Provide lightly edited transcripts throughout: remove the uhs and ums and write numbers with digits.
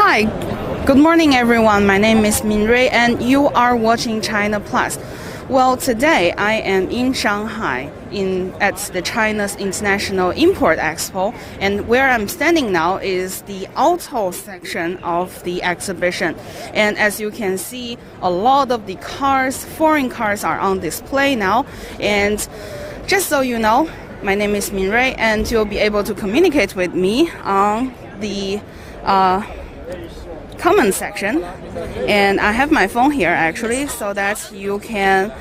Hi, good morning everyone. My name is Min Rui and you are watching China Plus. Well, today I am in Shanghai at the China's International Import Expo, and where I'm standing now is the auto section of the exhibition. And as you can see, a lot of the foreign cars are on display now. And just so you know, my name is Min Rui and you'll be able to communicate with me on the comment section, and I have my phone here actually so that you can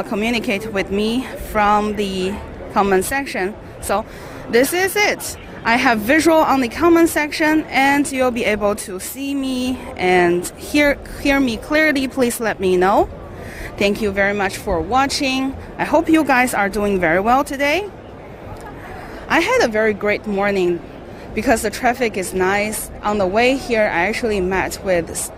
communicate with me from the comment section. So this is it. I have visual on the comment section and you'll be able to see me and hear me clearly. Please let me know. Thank you very much for watching. I hope you guys are doing very well today. I had a very great morning because the traffic is nice. On the way here, I actually met with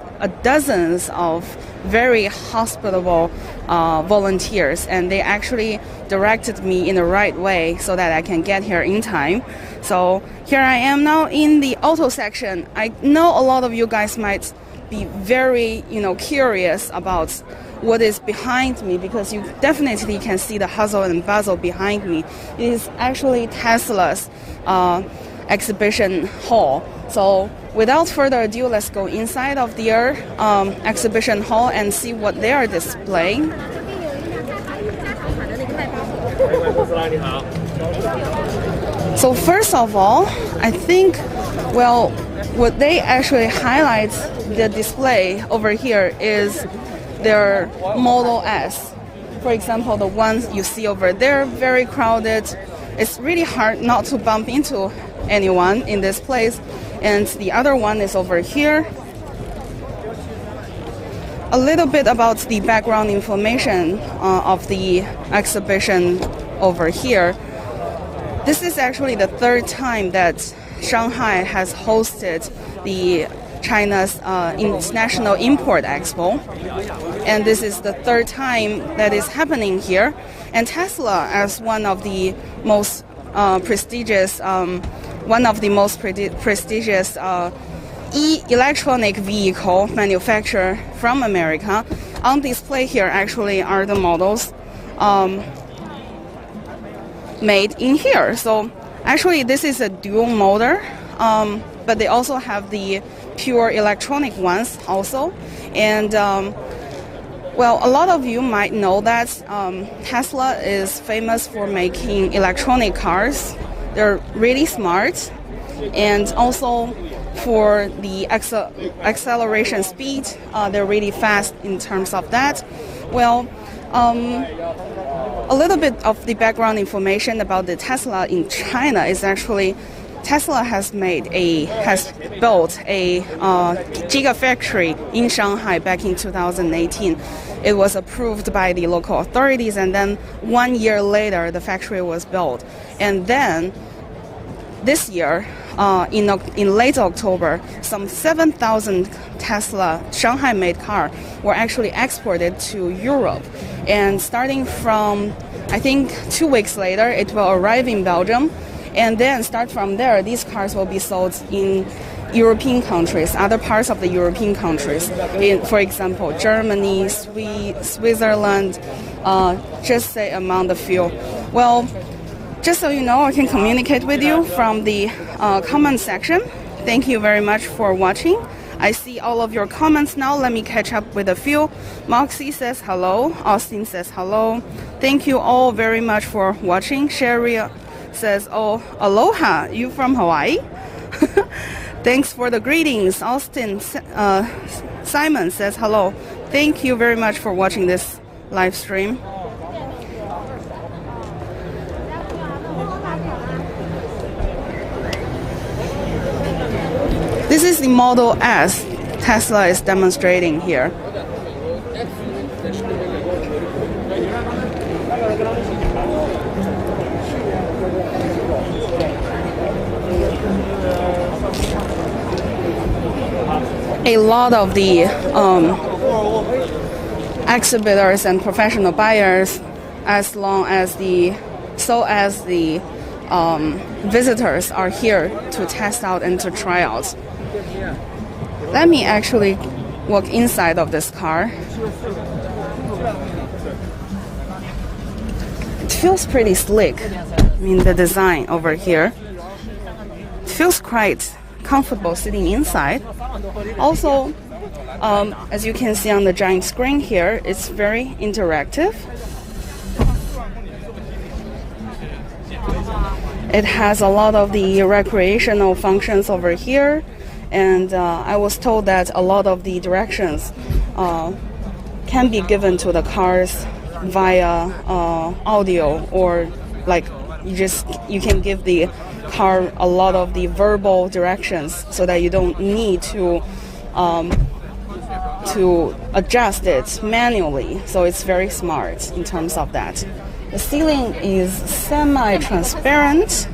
dozens of very hospitable volunteers, and they actually directed me in the right way so that I can get here in time. So here I am now in the auto section. I know a lot of you guys might be very, curious about what is behind me, because you definitely can see the hustle and bustle behind me. It is actually Tesla's exhibition hall. So without further ado, let's go inside of their exhibition hall and see what they are displaying. So first of all, I think, what they actually highlight the display over here is their Model S. For example, the ones you see over there, very crowded. It's really hard not to bump into anyone in this place. And the other one is over here. A little bit about the background information of the exhibition over here. This is actually the third time that Shanghai has hosted the China's International Import Expo, and this is the third time that is happening here. And Tesla, as one of the most prestigious electronic vehicle manufacturer from America, on display here actually are the models made in here. So actually this is a dual motor, but they also have the pure electronic ones also. And a lot of you might know that Tesla is famous for making electronic cars. They're really smart, and also for the acceleration speed, they're really fast in terms of that. A little bit of the background information about the Tesla in China is actually Tesla has built a gigafactory in Shanghai back in 2018. It was approved by the local authorities, and then 1 year later, the factory was built. And then this year, in late October, some 7,000 Tesla Shanghai-made cars were actually exported to Europe. And starting from, I think, 2 weeks later, it will arrive in Belgium. And then start from there, these cars will be sold in European countries, other parts of the European countries. For example, Germany, Switzerland, just say among the few. Well, just so you know, I can communicate with you from the comment section. Thank you very much for watching. I see all of your comments now. Let me catch up with a few. Moxie says hello. Austin says hello. Thank you all very much for watching. Sherry says, oh, aloha, you from Hawaii? Thanks for the greetings. Austin, Simon says hello. Thank you very much for watching this live stream. This is the Model S Tesla is demonstrating here. A lot of the exhibitors and professional buyers, as the visitors are here to test out and to try out. Let me actually walk inside of this car. It feels pretty slick. I mean, the design over here. It feels quite comfortable sitting inside. Also, as you can see on the giant screen here, it's very interactive. It has a lot of the recreational functions over here, and I was told that a lot of the directions can be given to the cars via audio, or like you can give the car a lot of the verbal directions so that you don't need to adjust it manually. So it's very smart in terms of that. The ceiling is semi-transparent,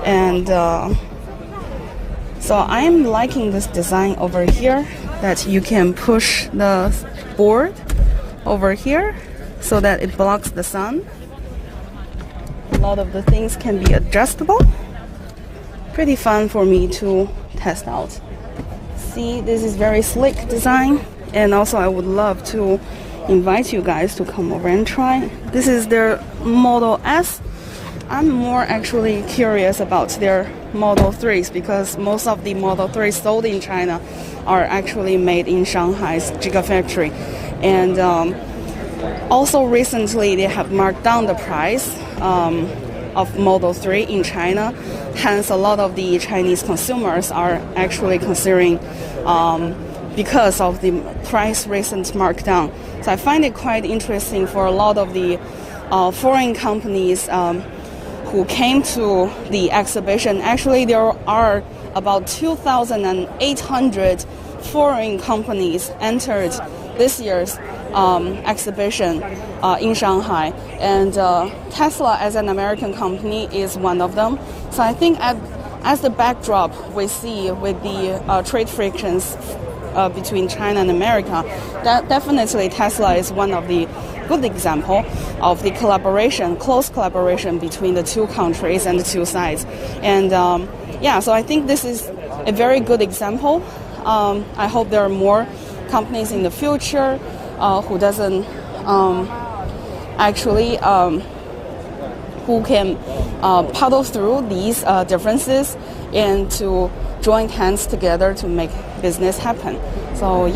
and so I'm liking this design over here, that you can push the board over here so that it blocks the sun. A lot of the things can be adjustable. Pretty fun for me to test out. See, this is very slick design, and also I would love to invite you guys to come over and try. This is their Model S. I'm more actually curious about their Model 3s, because most of the Model 3s sold in China are actually made in Shanghai's Gigafactory. And also recently they have marked down the price of Model 3 in China. Hence, a lot of the Chinese consumers are actually considering because of the price recent markdown. So I find it quite interesting for a lot of the foreign companies who came to the exhibition. Actually, there are about 2,800 foreign companies entered this year's exhibition in Shanghai, and Tesla, as an American company, is one of them. So I think as the backdrop we see with the trade frictions between China and America, that definitely Tesla is one of the good example of the collaboration, close collaboration between the two countries and the two sides. And so I think this is a very good example. I hope there are more companies in the future who doesn't who can paddle through these differences and to join hands together to make business happen. So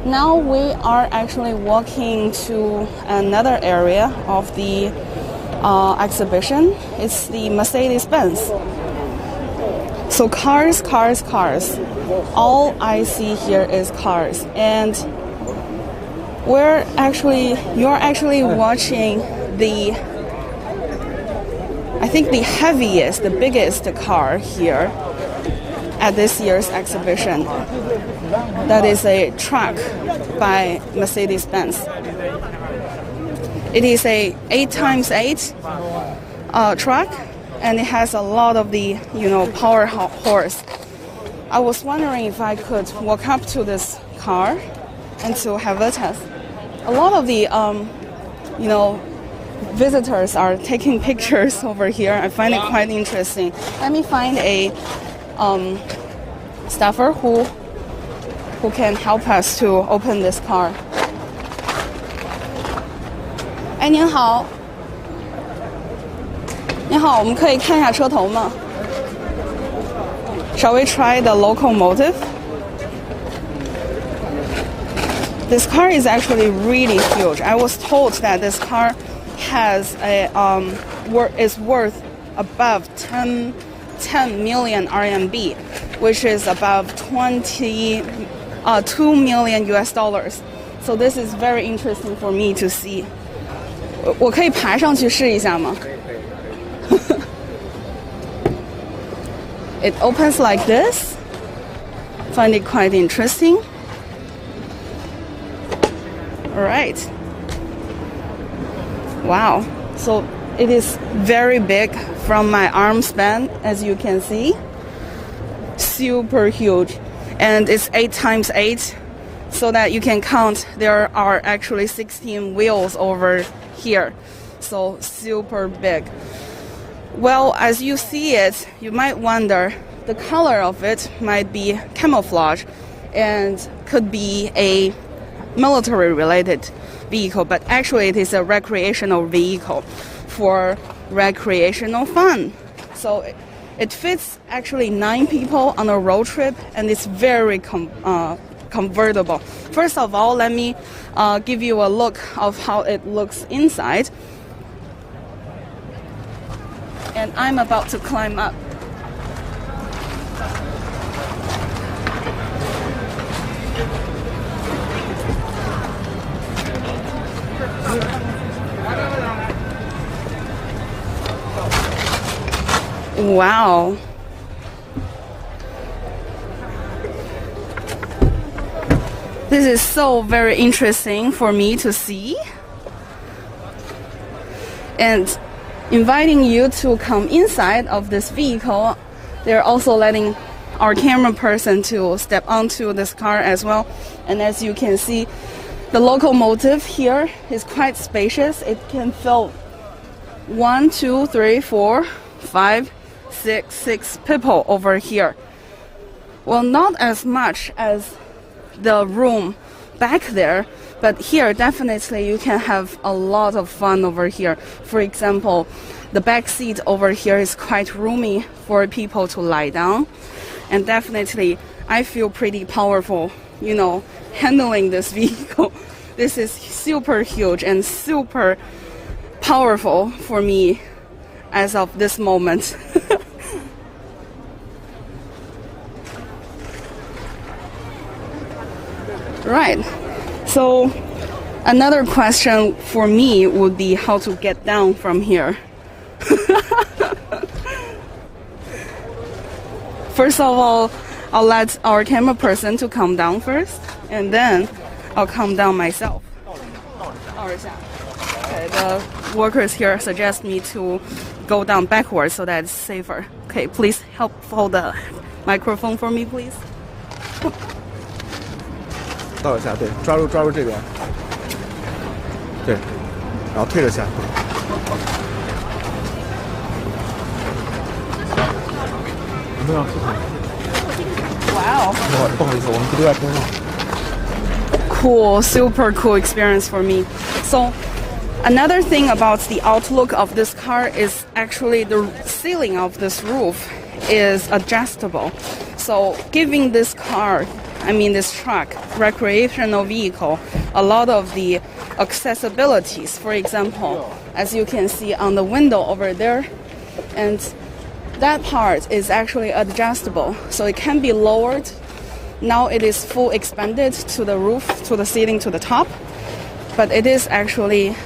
now we are actually walking to another area of the exhibition. It's the Mercedes-Benz. So cars. All I see here is cars, and you're actually watching the heaviest, the biggest car here at this year's exhibition. That is a truck by Mercedes-Benz. It is a 8x8 truck, and it has a lot of the power horse. I was wondering if I could walk up to this car and to have a test. A lot of the visitors are taking pictures over here. I find it quite interesting. Let me find a staffer who can help us to open this car. 哎，您好，您好，我们可以看一下车头吗？ Shall we try the locomotive? This car is actually really huge. I was told that this car has is worth above 10 million RMB, which is above 2 million US dollars. So this is very interesting for me to see. 我可以爬上去试一下吗？ It opens like this. Find it quite interesting. All right. Wow. So it is very big from my arm span, as you can see. Super huge. And it's 8x8, so that you can count there are actually 16 wheels over here. So super big. Well, as you see it, you might wonder the color of it might be camouflage, and could be a military-related vehicle, but actually it is a recreational vehicle for recreational fun. So it fits actually 9 people on a road trip, and it's very convertible. First of all, let me give you a look of how it looks inside. And I'm about to climb up. Wow. This is so very interesting for me to see. And inviting you to come inside of this vehicle, they're also letting our camera person to step onto this car as well. And as you can see, the locomotive here is quite spacious. It can fill 1, 2, 3, 4, 5, 6 people over here. Well, not as much as the room back there, but here definitely you can have a lot of fun over here. For example, the back seat over here is quite roomy for people to lie down, and definitely I feel pretty powerful, you know, handling this vehicle. This is super huge and super powerful for me as of this moment. Right. So another question for me would be how to get down from here. First of all, I'll let our camera person to come down first, and then I'll come down myself. Okay, the workers here suggest me to go down backwards so that it's safer. Okay, please help hold the microphone for me, please. 倒一下，对，抓住这边，对，然后推着下。我们要出场。Wow. 不好意思，我们不对外播放。Cool, super cool experience for me. So another thing about the outlook of this car is actually the ceiling of this roof is adjustable. So giving this car, this truck, recreational vehicle, a lot of the accessibilities. For example, as you can see on the window over there, and that part is actually adjustable. So it can be lowered. Now it is full expanded to the roof, to the ceiling, to the top. But it is actually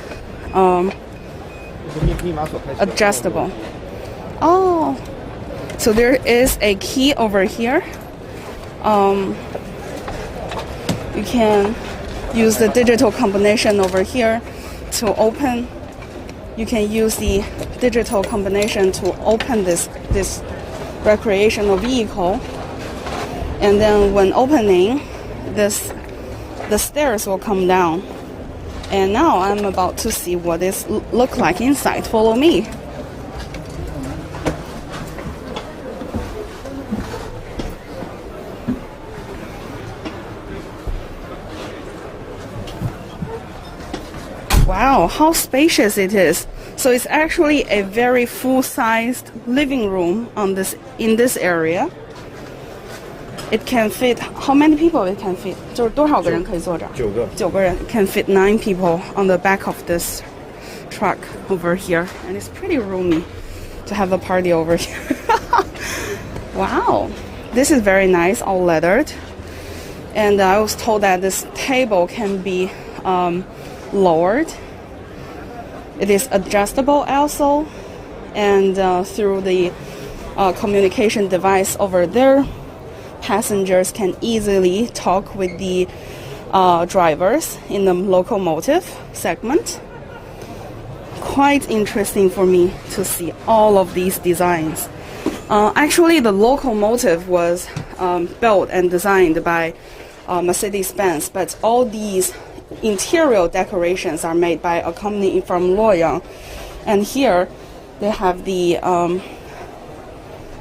adjustable. Oh, so there is a key over here. You can use the digital combination over here to open. You can use the digital combination to open this recreational vehicle. And then when opening, the stairs will come down. And now I'm about to see what this look like inside. Follow me. Wow, how spacious it is. So it's actually a very full-sized living room in this area. It can fit, how many people it can fit? 就是多少个人可以坐这儿？ 9个人 can fit 9 people on the back of this truck over here. And it's pretty roomy to have a party over here. Wow, this is very nice, all leathered. And I was told that this table can be lowered. It is adjustable also, and through the communication device over there, passengers can easily talk with the drivers in the locomotive segment. Quite interesting for me to see all of these designs. Actually, the locomotive was built and designed by Mercedes-Benz, but all these interior decorations are made by a company from Luoyang. And here they have the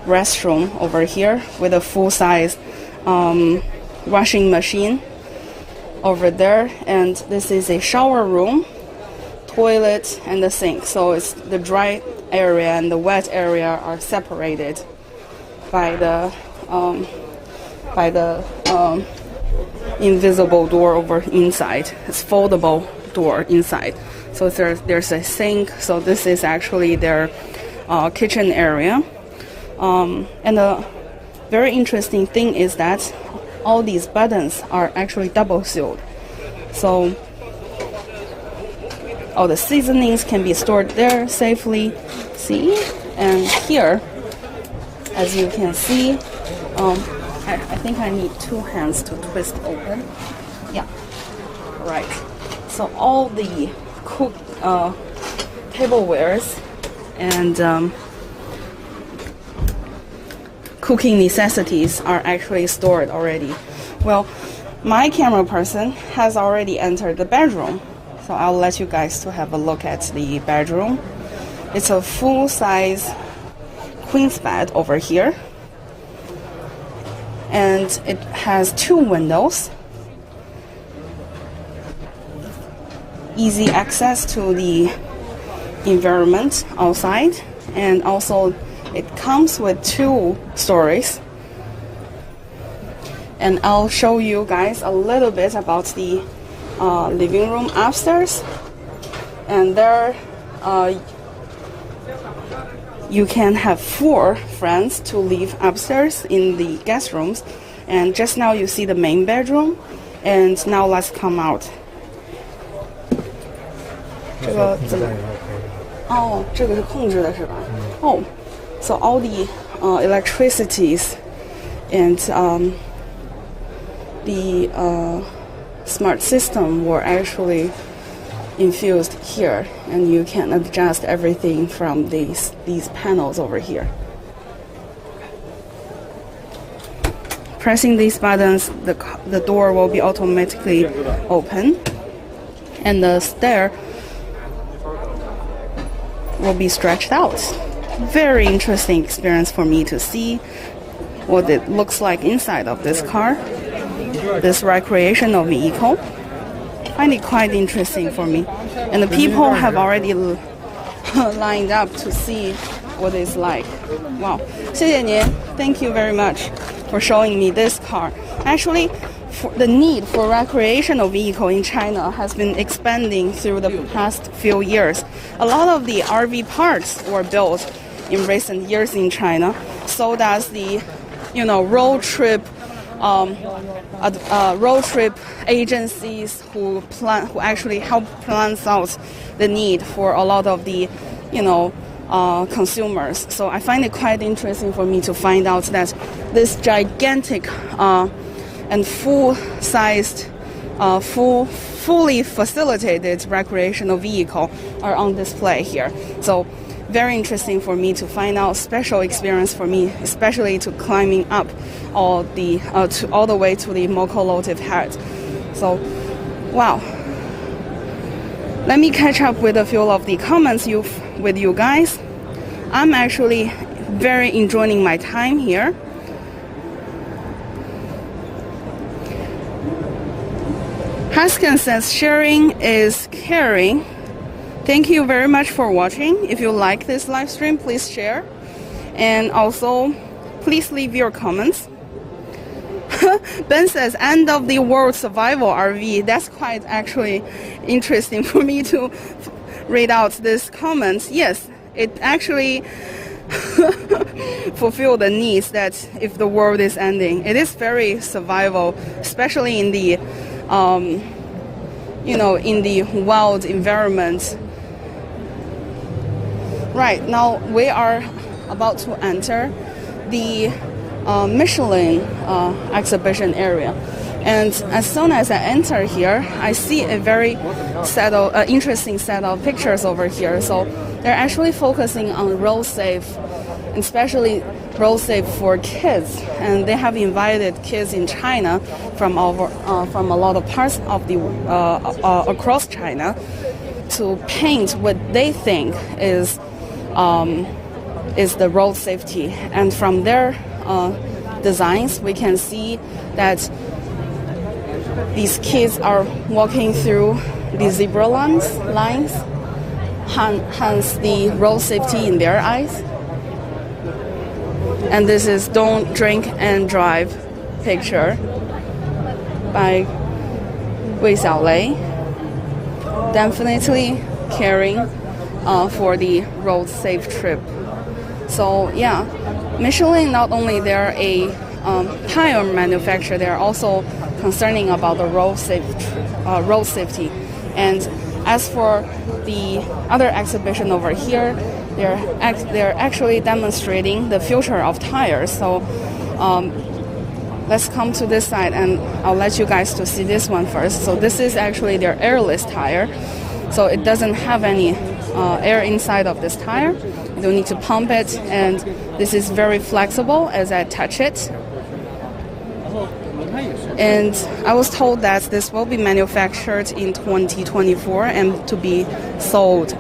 restroom over here with a full-size washing machine over there, and this is a shower room, toilet, and the sink. So it's the dry area and the wet area are separated by the invisible door over inside. It's foldable door inside. So there's a sink. So this is actually their kitchen area. And the very interesting thing is that all these buttons are actually double sealed. So all the seasonings can be stored there safely. See? And here, as you can see, I think I need 2 hands to twist open. Yeah. Right. So all the tablewares and cooking necessities are actually stored already. Well, my camera person has already entered the bedroom, so I'll let you guys to have a look at the bedroom. It's a full-size queen's bed over here, and it has 2 windows, easy access to the environment outside, and also it comes with 2 stories. And I'll show you guys a little bit about the living room upstairs. And there you can have 4 friends to live upstairs in the guest rooms. And just now you see the main bedroom. And now let's come out. 这个怎么？哦，这个是控制的是吧？哦。So all the electricities and the smart system were actually infused here, and you can adjust everything from these panels over here. Pressing these buttons, the door will be automatically open, and the stair will be stretched out. Very interesting experience for me to see what it looks like inside of this car, this recreational vehicle. I find it quite interesting for me, and the people have already lined up to see what it's like. Wow, 谢谢您. Thank you very much for showing me this car. Actually, the need for recreational vehicle in China has been expanding through the past few years. A lot of the RV parks were built in recent years in China. So does the, road trip agencies who actually help plan out the need for a lot of the, consumers. So I find it quite interesting for me to find out that this gigantic and full-sized, fully facilitated recreational vehicle are on display here. So very interesting for me to find out, special experience for me, especially to climbing up all the way to the Locomotive head. So, wow. Let me catch up with a few of the comments with you guys. I'm actually very enjoying my time here. Haskin says sharing is caring. Thank you very much for watching. If you like this live stream, please share. And also, please leave your comments. Ben says, end of the world survival RV. That's quite actually interesting for me to read out this comment. Yes, it actually fulfill the needs that if the world is ending. It is very survival, especially in the, in the wild environment. Right, now we are about to enter the Michelin exhibition area. And as soon as I enter here, I see a very interesting set of pictures over here. So they're actually focusing on road safe, especially road safe for kids. And they have invited kids in China from a lot of parts of the across China to paint what they think is the road safety. And from their designs, we can see that these kids are walking through the zebra lines, hence the road safety in their eyes. And this is Don't Drink and Drive picture by Wei Xiaolei. Definitely caring for the road safe trip. So yeah, Michelin, not only they're a tire manufacturer, they're also concerning about the road safety. And as for the other exhibition over here, they're actually demonstrating the future of tires. So let's come to this side, and I'll let you guys to see this one first. So this is actually their airless tire. So it doesn't have any air inside of this tire. You don't need to pump it, and this is very flexible as I touch it. And I was told that this will be manufactured in 2024 and to be sold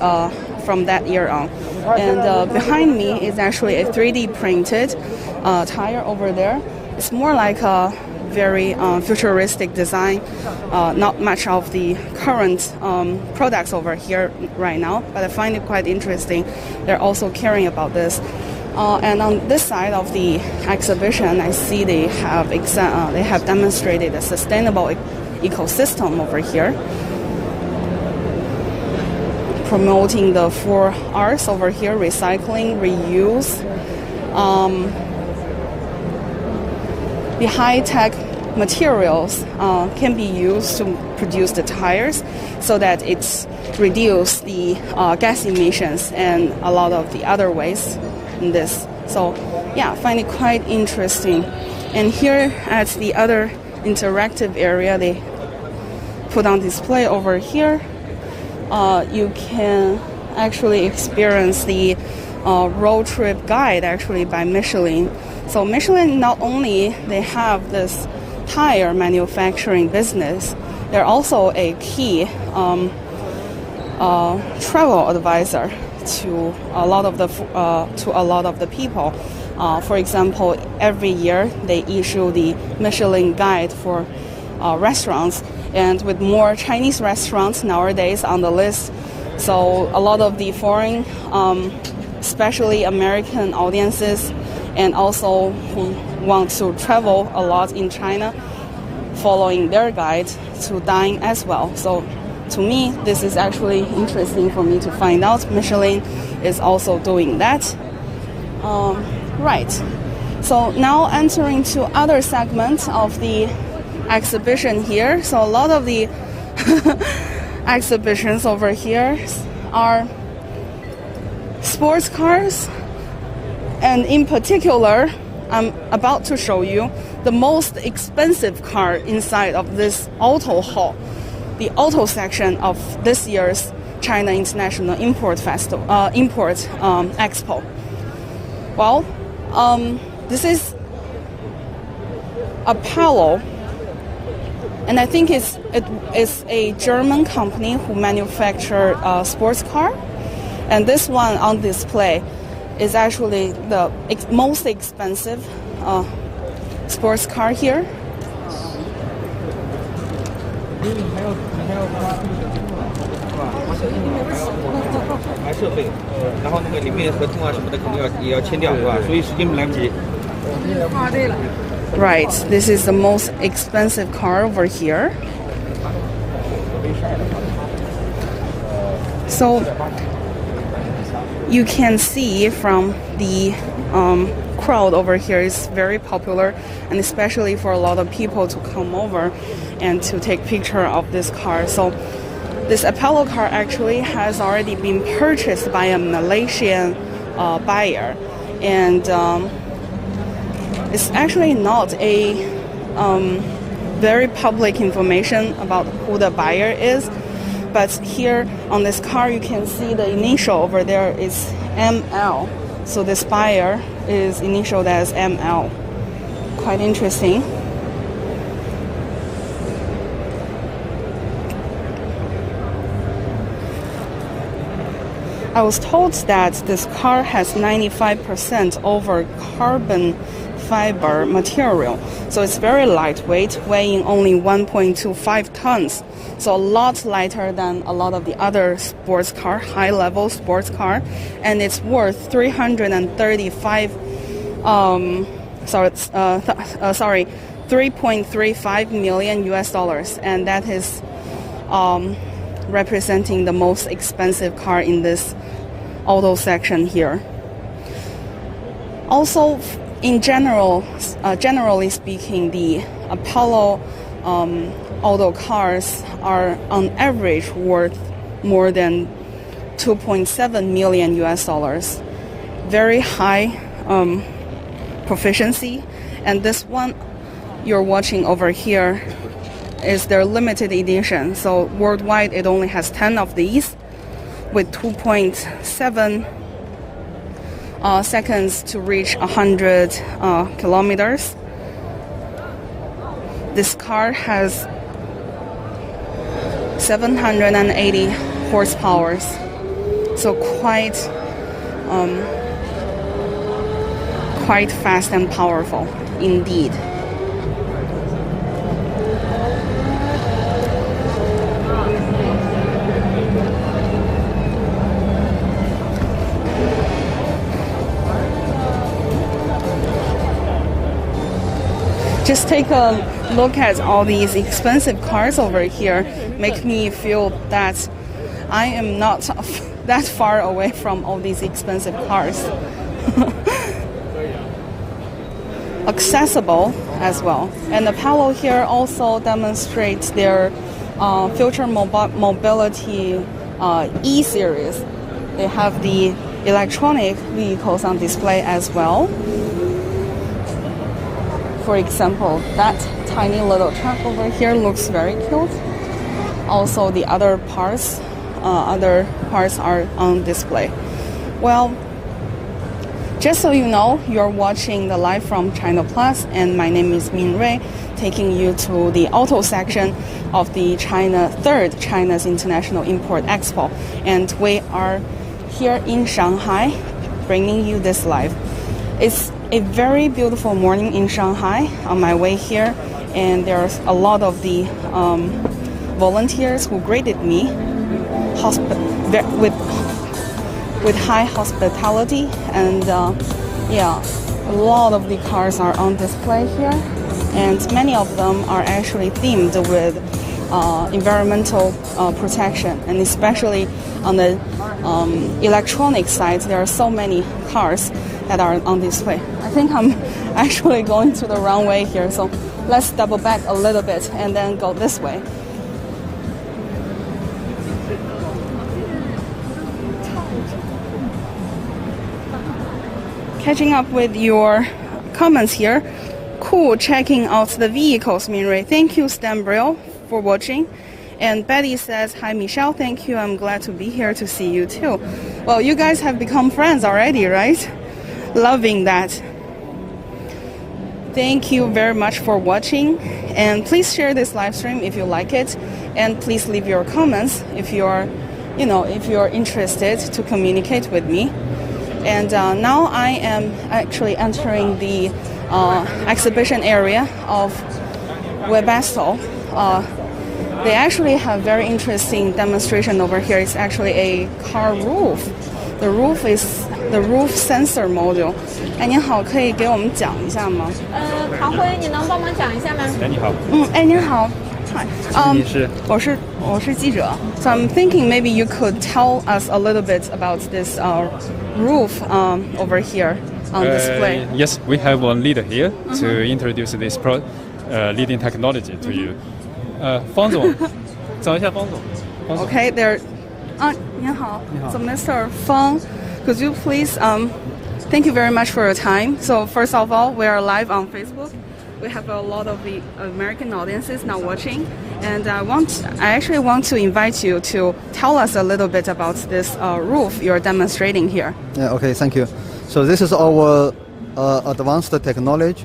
from that year on. And behind me is actually a 3D printed tire over there. It's more like a very futuristic design, not much of the current products over here right now, but I find it quite interesting. They're also caring about this. And on this side of the exhibition, I see they have demonstrated a sustainable ecosystem over here, promoting the 4 R's over here: recycling, reuse, the high-tech materials can be used to produce the tires so that it's reduce the gas emissions and a lot of the other ways in this. So yeah, I find it quite interesting. And here at the other interactive area, they put on display over here. You can actually experience the road trip guide actually by Michelin. So Michelin, not only they have this tire manufacturing business, they're also a key travel advisor to a lot of the people. For example, every year they issue the Michelin guide for restaurants, and with more Chinese restaurants nowadays on the list, so a lot of the foreign, especially American audiences, and also who want to travel a lot in China, following their guide to dine as well. So to me, this is actually interesting for me to find out Michelin is also doing that. Right. So now entering to other segments of the exhibition here. So a lot of the exhibitions over here are sports cars. And in particular, I'm about to show you the most expensive car inside of this auto hall, the auto section of this year's China International Import Expo. Well, this is Apollo, and I think it's a German company who manufacture sports car, and this one on display is actually the most expensive sports car here. Right, this is the most expensive car over here. So you can see from the crowd over here is very popular, and especially for a lot of people to come over and to take picture of this car. So this Apollo car actually has already been purchased by a Malaysian buyer, and it's actually not a very public information about who the buyer is. But here on this car, you can see the initial over there is ML. So this buyer is initialed as ML. Quite interesting. I was told that this car has 95% over carbon fiber material. So it's very lightweight, weighing only 1.25 tons. So a lot lighter than a lot of the other sports car, high-level sports car. And it's worth 3.35 million US dollars. And that is representing the most expensive car in this auto section here. Also, in generally speaking, the Apollo auto cars are on average worth more than 2.7 million US dollars. Very high proficiency. And this one you're watching over here is their limited edition. So worldwide, it only has 10 of these with 2.7 seconds to reach 100 kilometers. This car has 780 horsepower, so quite fast and powerful indeed. Just take a look at all these expensive cars over here. Make me feel that I am not that far away from all these expensive cars. Accessible as well. And Apollo here also demonstrates their future mobility E-series. They have the electronic vehicles on display as well. For example, that tiny little truck over here looks very cute. Also, the other parts are on display. Well, just so you know, you're watching the live from China Plus, and my name is Min Rui, taking you to the auto section of the third China's International Import Expo. And we are here in Shanghai, bringing you this live. It's a very beautiful morning in Shanghai on my way here, and there's a lot of the volunteers who greeted me with high hospitality, and a lot of the cars are on display here, and many of them are actually themed with environmental protection, and especially on the electronic side, there are so many cars that are on display. I think I'm actually going to the wrong way here, so let's double back a little bit and then go this way. Catching up with your comments here. Cool checking out the vehicles, Min Rui. Thank you, Stan Brill, for watching. And Betty says, hi, Michelle. Thank you. I'm glad to be here to see you too. Well, you guys have become friends already, right? Loving that. Thank you very much for watching. And please share this live stream if you like it. And please leave your comments if you're interested to communicate with me. And now I am actually entering the exhibition area of Webasto. They actually have very interesting demonstration over here. It's actually a car roof. The roof is the roof sensor module. 哎，您好，可以给我们讲一下吗？唐辉，你能帮忙讲一下吗？哎，你好。您好。Hi. 您是？我是记者。So I'm thinking maybe you could tell us a little bit about this roof over here on display. Yes, we have one leader here to introduce this leading technology to you. 方总，找一下方总。Okay, there. 您好。So Mr. Fang, could you please thank you very much for your time. So first of all, we are live on Facebook. We have a lot of the American audiences now watching, and I actually want to invite you to tell us a little bit about this roof you're demonstrating here. Yeah, okay, thank you. So this is our advanced technology.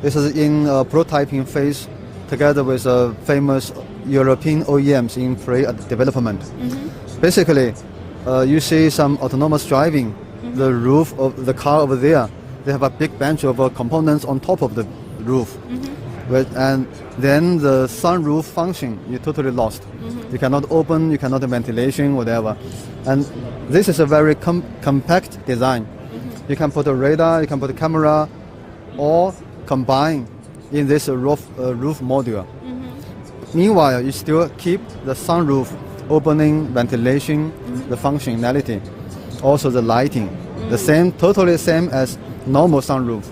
This is in prototyping phase together with famous European OEMs in pre-development. Basically, you see some autonomous driving. The roof of the car over there they have a big bunch of components on top of the roof. And then the sunroof function, you totally lost. You cannot open, you cannot ventilation, whatever. And this is a very compact design. You can put a radar, you can put a camera, or combine in this roof module. Meanwhile, you still keep the sunroof opening, ventilation, the functionality, also the lighting, the same, totally same as normal sunroof,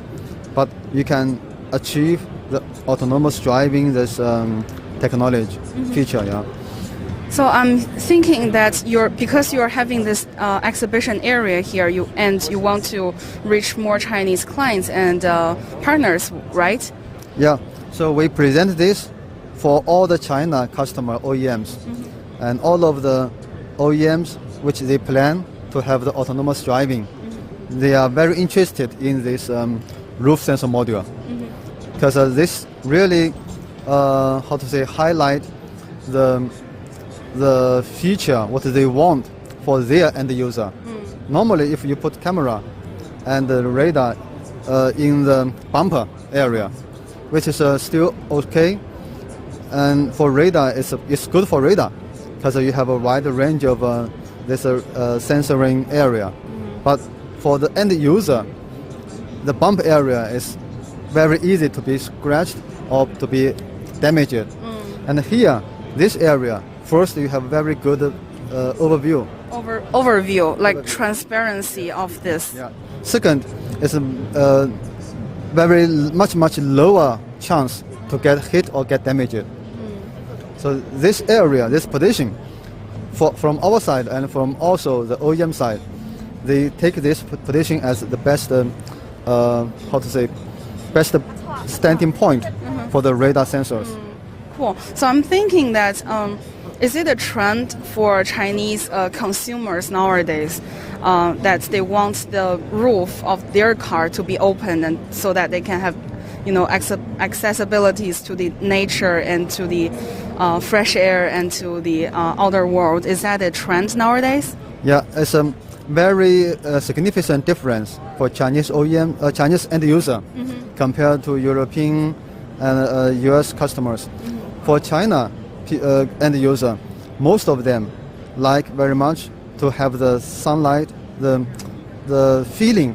but you can achieve the autonomous driving, this technology feature. Yeah. So I'm thinking that because you're having this exhibition area here, you want to reach more Chinese clients and partners, right? Yeah. So we present this for all the China customer OEMs, and all of the OEMs which they plan to have the autonomous driving. They are very interested in this roof sensor module, because this really, highlight the feature what they want for their end user. Normally, if you put camera and the radar in the bumper area, which is still okay, and for radar, it's good for radar because you have a wide range of this sensoring area. But for the end user, the bump area is very easy to be scratched or to be damaged. And here, this area, first you have very good overview. Overview, like transparency of this. Yeah. Second, it's a very much lower chance to get hit or get damaged. So this area, this position, from our side and from also the OEM side, they take this position as the best, best standing point for the radar sensors. Cool. So I'm thinking that is it a trend for Chinese consumers nowadays that they want the roof of their car to be open and so that they can have, accessibilities to the nature and to the fresh air and to the outer world? Is that a trend nowadays? Yeah, it's a very significant difference for Chinese OEM, Chinese end user compared to European and US customers. For China end user, most of them like very much to have the sunlight, the feeling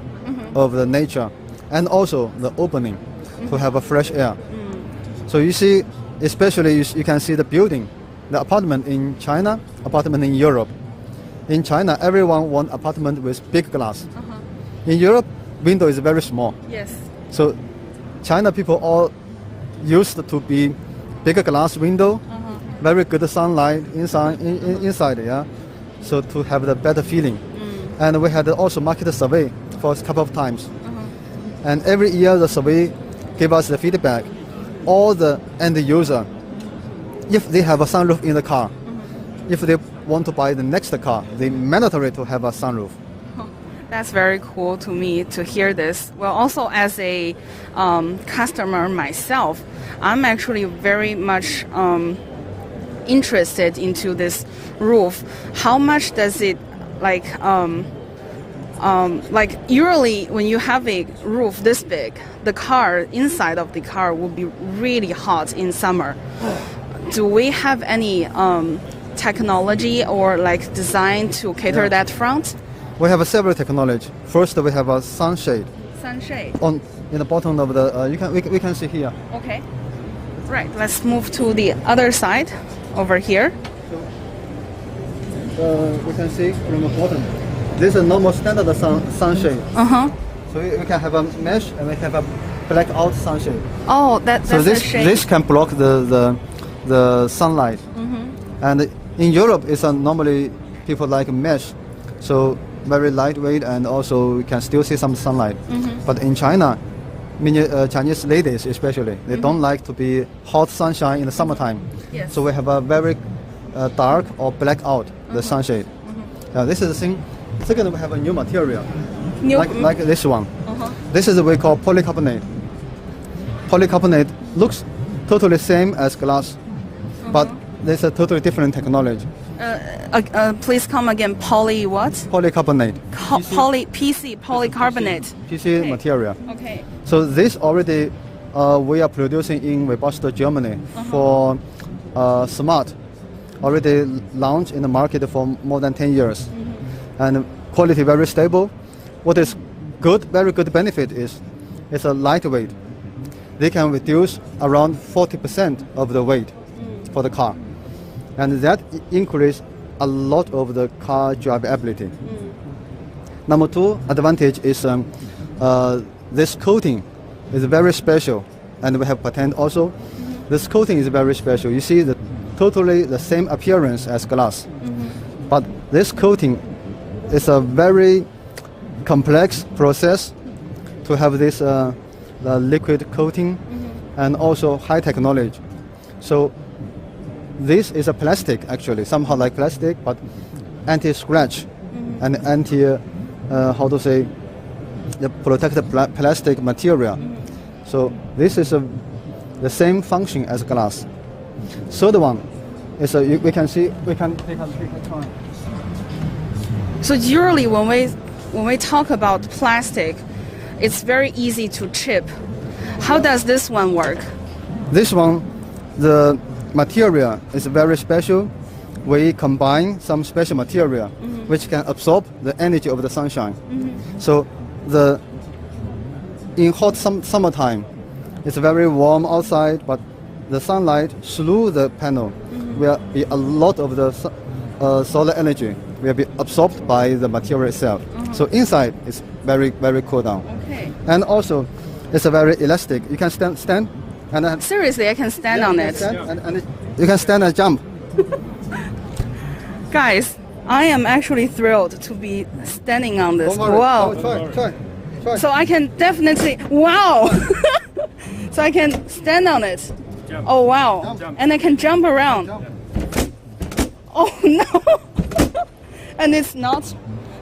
of the nature, and also the opening to have a fresh air. So you see, especially you can see the building, the apartment in China, apartment in Europe. In China, everyone want apartment with big glass. In Europe, window is very small. Yes. So China people all used to be bigger glass window, very good sunlight inside, yeah. So to have the better feeling. And we had also market survey for a couple of times. And every year the survey give us the feedback. All the end user, if they have a sunroof in the car, if they want to buy the next car, they mandatory to have a sunroof. That's very cool to me to hear this. Well, also as a customer myself, I'm actually very much interested into this roof. How much does it like usually when you have a roof this big, the car inside of the car will be really hot in summer. Do we have any technology or like design to cater that front? We have several technology. First, we have a sunshade. Sunshade. In the bottom of the we can see here. Okay. Right. Let's move to the other side, over here. We can see from the bottom. This is normal standard sunshade. So we can have a mesh and we have a blackout sunshade. Oh, that's so a shade. this can block the sunlight. And in Europe, it's normally people like mesh, so very lightweight and also we can still see some sunlight. But in China, many Chinese ladies especially, they don't like to be hot sunshine in the summertime. Yes. So we have a very dark or blackout the sunshade. This is the thing. Second, we have a new material, like this one. This is what we call polycarbonate. Polycarbonate looks totally same as glass, but there's a totally different technology. Please come again. Poly what? Polycarbonate. PC polycarbonate. PC Okay. material. Okay. So this already we are producing in Webasto, Germany for Smart. Already launched in the market for more than 10 years. And quality very stable. What is good, very good benefit is it's a lightweight. They can reduce around 40% of the weight for the car. And that increase a lot of the car drivability. Number two advantage is this coating is very special, and we have patent also. This coating is very special. You see totally the same appearance as glass, but this coating is a very complex process to have this the liquid coating and also high technology. So this is a plastic actually, somehow like plastic, but anti-scratch and how to say, the protected plastic material. So this is the same function as glass. Third one is we can take a turn. So usually when we talk about plastic, it's very easy to chip. How does this one work? This one, the material is very special. We combine some special material which can absorb the energy of the sunshine. So in hot summertime, it's very warm outside, but the sunlight through the panel will be a lot of the solar energy will be absorbed by the material itself. So inside it's very, very cool down. Okay. And also it's a very elastic. You can stand and Seriously, I can stand on it. And you can stand and jump. Guys, I am actually thrilled to be standing on this. Don't worry. Wow. Oh, try. So I can definitely, wow. So I can stand on it. Jump. Oh wow. Jump. And I can jump around. Oh no. And it's not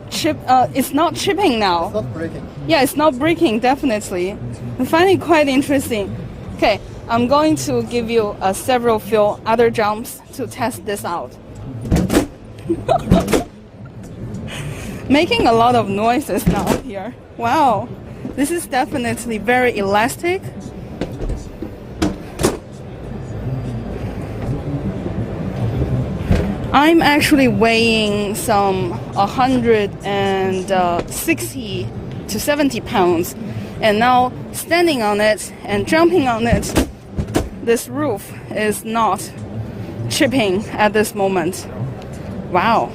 chipping now. It's not breaking. Yeah, it's not breaking, definitely. I find it quite interesting. Okay, I'm going to give you several few other jumps to test this out. Making a lot of noises now here. Wow, this is definitely very elastic. I'm actually weighing some 160 to 70 pounds, and now standing on it and jumping on it, this roof is not chipping at this moment. Wow,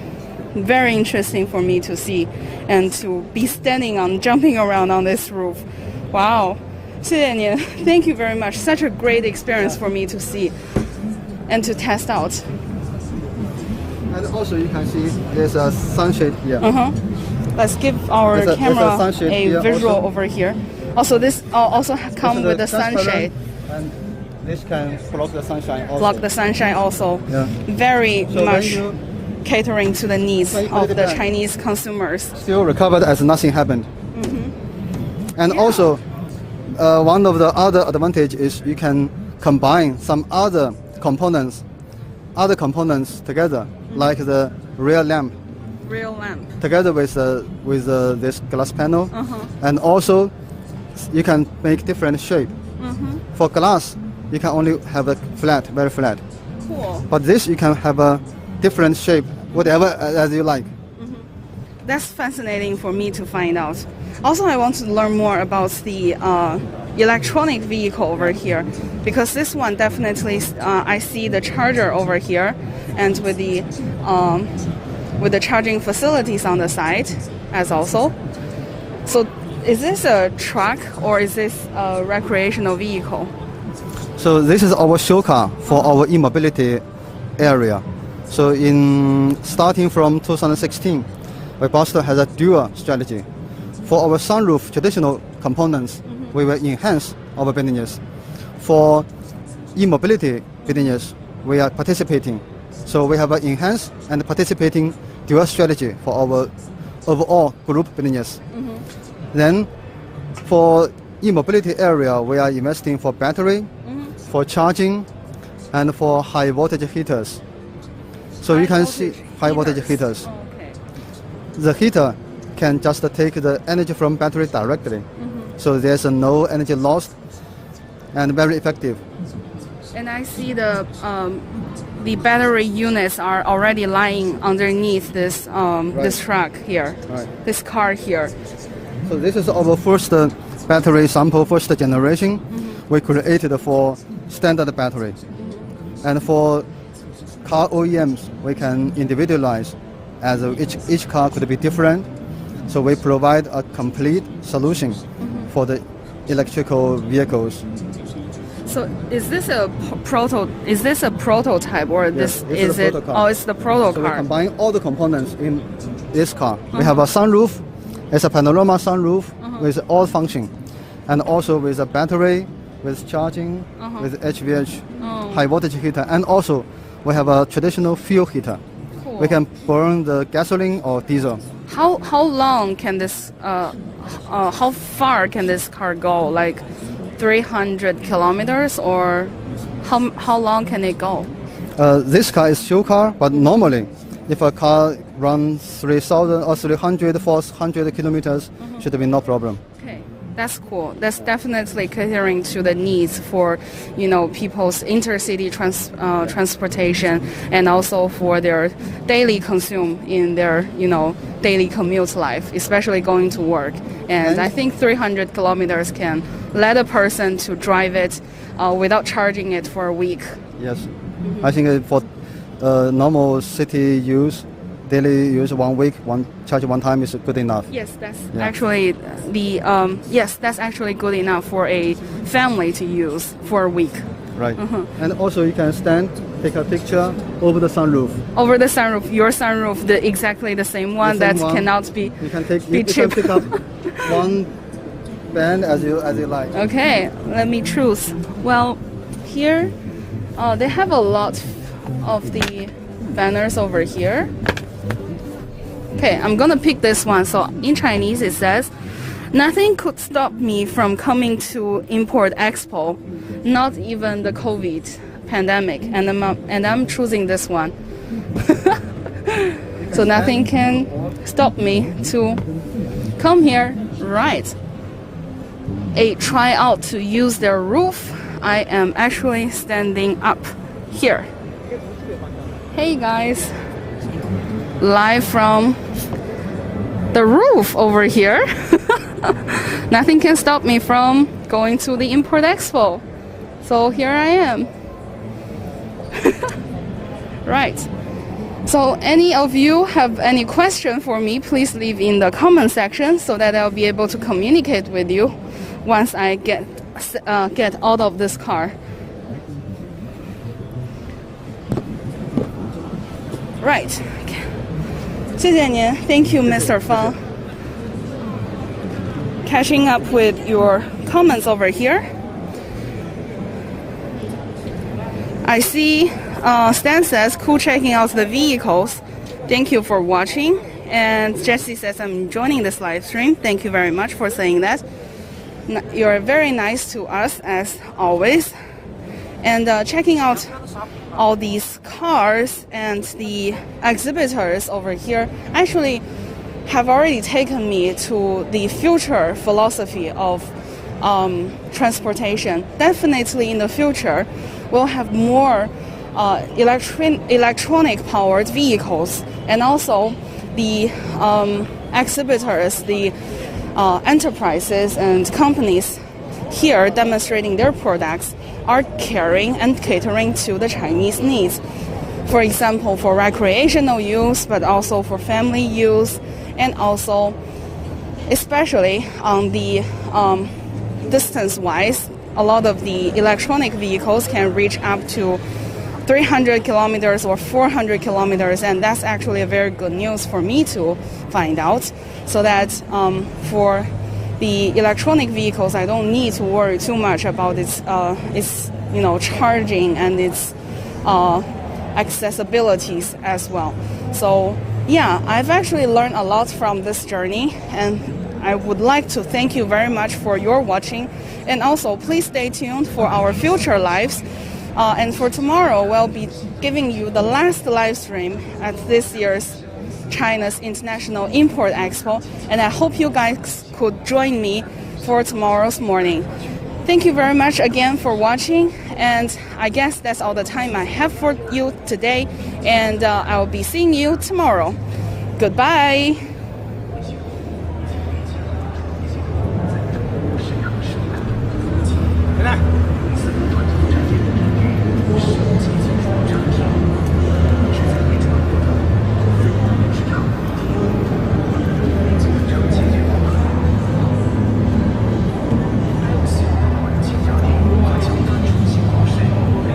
very interesting for me to see and to be standing on, jumping around on this roof. Wow, 谢谢您. Thank you very much. Such a great experience for me to see and to test out. And also you can see there's a sunshade here. Let's give our There's a camera sunshade a here visual also. over here. Also, this also come with the transparent, sunshade. and this can block the sunshine also. Block the sunshine also. Yeah. Very So when much you catering to the needs When you put of it the back. Chinese consumers. still recovered as nothing happened. And also, one of the other advantage is you can combine some other components together, like the rear lamp Real lamp. together with this glass panel, and also you can make different shape. For glass, you can only have a flat, very flat. Cool. But this you can have a different shape, whatever as you like. That's fascinating for me to find out. Also, I want to learn more about the electronic vehicle over here, because this one definitely, I see the charger over here, and with the charging facilities on the side as also. So, is this a truck or is this a recreational vehicle? So this is our show car for our e-mobility area. So starting from 2016, Webasto has a dual strategy. For our sunroof traditional components, we will enhance our business. For e-mobility business, we are participating. So we have an enhanced and participating dual strategy for our overall group business. Then for e-mobility area, we are investing for battery, for charging, and for high voltage heaters. So you can see high voltage heaters. Oh, okay. The heater can just take the energy from battery directly. So there's no energy lost and very effective. And I see the battery units are already lying underneath this this truck here, this car here. So this is our first battery sample, first generation. We created for standard battery. And for car OEMs, we can individualize as each car could be different. So we provide a complete solution for the electrical vehicles. So is this a prototype or Yes, is it? Oh, it's the proto So we car. combine all the components in this car. We have a sunroof, it's a panorama sunroof with all function, and also with a battery, with charging, with HVH, high voltage heater, and also we have a traditional fuel heater. Cool. We can burn the gasoline or diesel. How long can this? How far can this car go? Like 300 kilometers, or how long can it go? This car is fuel car, but normally, if a car runs 3,000 or 300, 400 kilometers, should be no problem. Okay, that's cool. That's definitely catering to the needs for, people's intercity transportation, and also for their daily consume in their, daily commute life, especially going to work. And I think 300 kilometers can let a person to drive it without charging it for a week. Yes, I think for normal city use, daily use 1 week, charge one time is good enough. Yes, that's actually that's actually good enough for a family to use for a week. Right, and also you can stand, take a picture over the sunroof. Over the sunroof, your sunroof, exactly the same one that cannot be. You can take. Be you cheap. can pick up one band as you like. Okay, let me choose. Well, here they have a lot of the banners over here. Okay, I'm gonna pick this one. So in Chinese it says, "Nothing could stop me from coming to Import Expo, not even the COVID pandemic." And I'm choosing this one. So nothing can stop me to come here. Right. A tryout to use their roof. I am actually standing up here. Hey guys, live from the roof over here. Nothing can stop me from going to the Import Expo. So here I am. Right. So any of you have any question for me, please leave in the comment section so that I'll be able to communicate with you once I get out of this car. Right. 谢谢您. Thank you, Mr. Fang. Catching up with your comments over here. I see Stan says, cool checking out the vehicles. Thank you for watching. And Jesse says, I'm enjoying this live stream. Thank you very much for saying that. You're very nice to us as always. And checking out all these cars and the exhibitors over here actually have already taken me to the future philosophy of transportation. Definitely in the future, we'll have more electronic powered vehicles, and also the exhibitors, the enterprises and companies here demonstrating their products are caring and catering to the Chinese needs. For example, for recreational use, but also for family use, and also especially on the distance-wise, a lot of the electronic vehicles can reach up to 300 kilometers or 400 kilometers, and that's actually a very good news for me to find out, so that for the electronic vehicles, I don't need to worry too much about its charging and its accessibilities as well. So yeah, I've actually learned a lot from this journey, and I would like to thank you very much for your watching. And also, please stay tuned for our future lives. And for tomorrow, we'll be giving you the last live stream at this year's China's International Import Expo, and I hope you guys could join me for tomorrow's morning. Thank you very much again for watching, and I guess that's all the time I have for you today, and I'll be seeing you tomorrow. Goodbye. Good night.